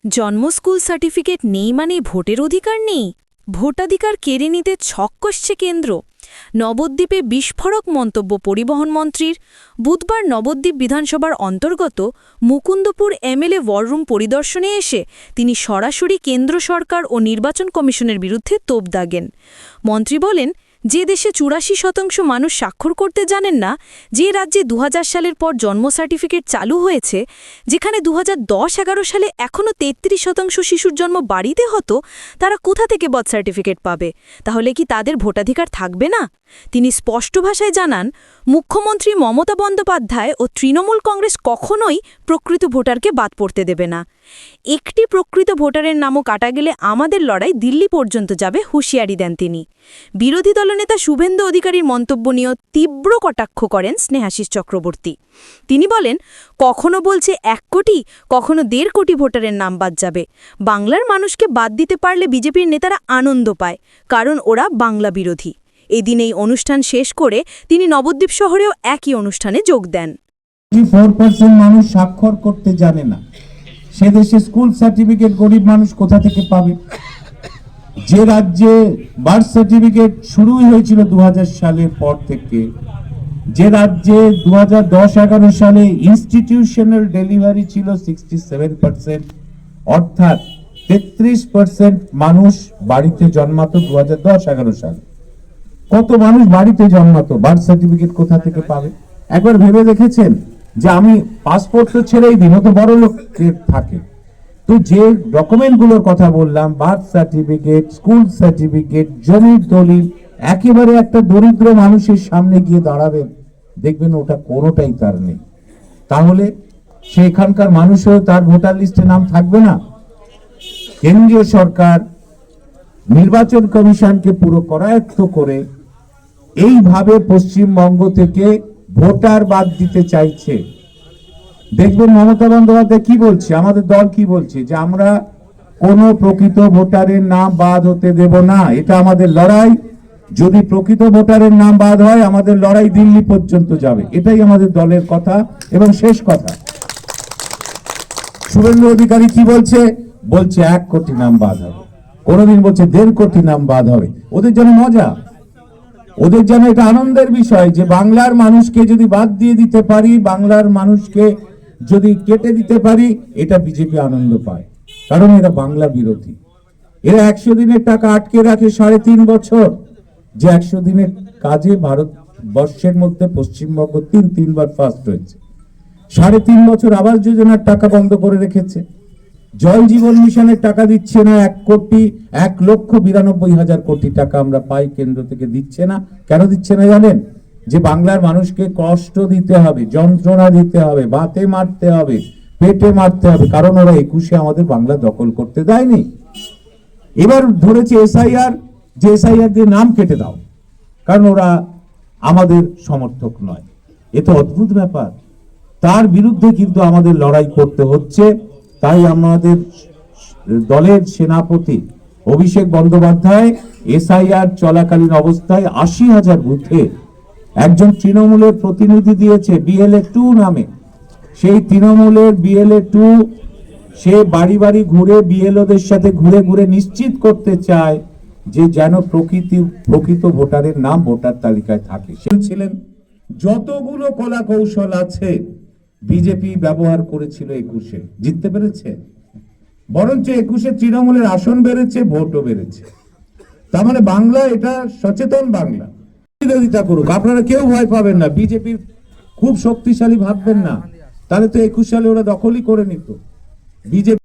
জন্ম school certificate নেই মানে ভোটের অধিকার নেই? ভোটাধিকার কেড়ে নিতে ছক কষছে কেন্দ্র। নবদ্বীপে বিস্ফোরক মন্তব্য পরিবহন মন্ত্রীর। বুধবার নবদ্বীপ বিধানসভার অন্তর্গত মুকুন্দপুর এমএলএ ওয়াররুম পরিদর্শনে এসে তিনি সরাসরি কেন্দ্র সরকার ও নির্বাচন কমিশনের বিরুদ্ধে তোপ দাগেন। মন্ত্রী বলেন, যে দেশে ৮৪% মানুষ স্বাক্ষর করতে জানেন না, যে রাজ্যে ২০০০ সালের পর জন্ম সার্টিফিকেট চালু হয়েছে, যেখানে ২০১০-১১ সালে এখনও ৩৩% শিশুর জন্ম বাড়িতে হতো, তারা কোথা থেকে বার্থ সার্টিফিকেট পাবে? তাহলে কি তাদের ভোটাধিকার থাকবে না? তিনি স্পষ্ট ভাষায় জানান, মুখ্যমন্ত্রী মমতা বন্দ্যোপাধ্যায় ও তৃণমূল কংগ্রেস কখনোই প্রকৃত ভোটারকে বাদ পড়তে দেবে না। একটি প্রকৃত ভোটারের নামও কাটা গেলে আমাদের লড়াই দিল্লি পর্যন্ত যাবে, হুঁশিয়ারি দেন তিনি। বিরোধী দলনেতা শুভেন্দু অধিকারীর মন্তব্য নিয়েও তীব্র কটাক্ষ করেন স্নেহাশিস চক্রবর্তী। তিনি বলেন, কখনো বলছে ১ কোটি, কখনো ১.৫ কোটি ভোটারের নাম বাদ যাবে। বাংলার মানুষকে বাদ দিতে পারলে বিজেপির নেতারা আনন্দ পায়, কারণ ওরা বাংলা বিরোধী। এদিন এই অনুষ্ঠান শেষ করে তিনি নবদ্বীপ শহরেও একই অনুষ্ঠানে যোগ দেন। 4% মানুষ স্বাক্ষর করতে জানে না, সে দেশে স্কুল সার্টিফিকেট গরিব মানুষ কোথা থেকে পাবে? যে রাজ্যে বার্থ সার্টিফিকেট শুরুই হয়েছিল ২০০০ সালের পর থেকে, যে রাজ্যে ২০১০-১১ সালে ইনস্টিটিউশনাল ডেলিভারি ছিল 67%, অর্থাৎ ৩৩% মানুষ বাড়িতে জন্মাতো ২০১০-১১ সালে। কত মানুষ বাড়িতে জন্মাতো, বার্থ সার্টিফিকেট কোথা থেকে পাবে? একবার ভেবে দেখেছেন যে আমি পাসপোর্ট তো ছেড়েই দিন, ও তো বড় লোকের থাকে। তো যে ডকুমেন্টগুলোর কথা বললাম, বার্থ সার্টিফিকেট, স্কুল সার্টিফিকেট, জমির দলিল, একেবারে একটা দরিদ্র মানুষের সামনে গিয়ে দাঁড়াবেন, দেখবেন ওটা কোনোটাই তার নেই। তাহলে সেখানকার মানুষও তার ভোটার লিস্টে নাম থাকবে না। কেন্দ্রীয় সরকার নির্বাচন কমিশনকে পুরো করায়ত্ত করে এইভাবে পশ্চিমবঙ্গ থেকে ভোটার বাদ দিতে চাইছে। দেখবেন মমতা বন্দ্যোপাধ্যায় কি বলছে, আমাদের দল কি বলছে, যে আমরা কোনো প্রকৃত ভোটারের নাম বাদ হতে দেব না, এটা আমাদের লড়াই। যদি প্রকৃত ভোটারের নাম বাদ হয়, আমাদের লড়াই দিল্লি পর্যন্ত যাবে, এটাই আমাদের দলের কথা এবং শেষ কথা। শুভেন্দু অধিকারী কি বলছে? বলছে ১ কোটি নাম বাদ হবে, কোনোদিন বলছে ১.৫ কোটি নাম বাদ হবে। ওদের যেন মজা, ওদের যেন এটা আনন্দের বিষয় যে বাংলার মানুষকে যদি বাদ দিয়ে দিতে পারি, বাংলার মানুষকে যদি কেটে দিতে পারি, এটা বিজেপি আনন্দ পায়, কারণ এরা বাংলা বিরোধী। এরা ১০০ দিনের টাকা আটকে রাখে ৩.৫ বছর, যে ১০০ দিনের কাজে ভারতবর্ষের মধ্যে পশ্চিমবঙ্গ তিনবার ফার্স্ট হয়েছে। ৩.৫ বছর আবাস যোজনার টাকা বন্ধ করে রেখেছে। জল জীবন মিশনের টাকা দিচ্ছে না, ১,৯২,০০০ কোটি টাকা আমরা পাই কেন্দ্র থেকে, দিচ্ছে না। কেন দিচ্ছে না জানেন? যে বাংলার মানুষকে কষ্ট দিতে হবে, যন্ত্রণা দিতে হবে, বাতে মারতে হবে, পেটে মারতে হবে, কারণ ওরা ২১-এ আমাদের বাংলা দখল করতে দেয়নি। এবার ধরেছে এসআইআর, যে এসআইআর দিয়ে নাম কেটে দাও, কারণ ওরা আমাদের সমর্থক নয়। এ তো অদ্ভুত ব্যাপার। তার বিরুদ্ধে কিন্তু আমাদের লড়াই করতে হচ্ছে। তাই আমাদের দলের সেনাপতি অভিষেক বন্দ্যোপাধ্যায় এসআইআর চলাকালীন অবস্থায় ৮০,০০০ বুথে একজন তৃণমূলের প্রতিনিধি দিয়েছে BLA 2 নামে। সেই তৃণমূলের BLA 2 সে বাড়ি বাড়ি ঘুরে বিএলওদের সাথে ঘুরে ঘুরে নিশ্চিত করতে চায় যে যেন প্রকৃত ভোটারের নাম ভোটার তালিকায় থাকে। সে ছিলেন যতগুলো কলা কৌশল আছে বিজেপি ব্যবহার করেছিল ২১-এ, জিততে পেরেছে। বরঞ্চ ২১-এ তৃণমূলের আসন বেড়েছে, ভোটও বেড়েছে। তার মানে বাংলা এটা সচেতন বাংলা। বিরোধিতা করুক, আপনারা কেউ ভয় পাবেন না, বিজেপির খুব শক্তিশালী ভাববেন না, তাহলে তো ২১ সালে ওরা দখলই করে নিত। বিজেপি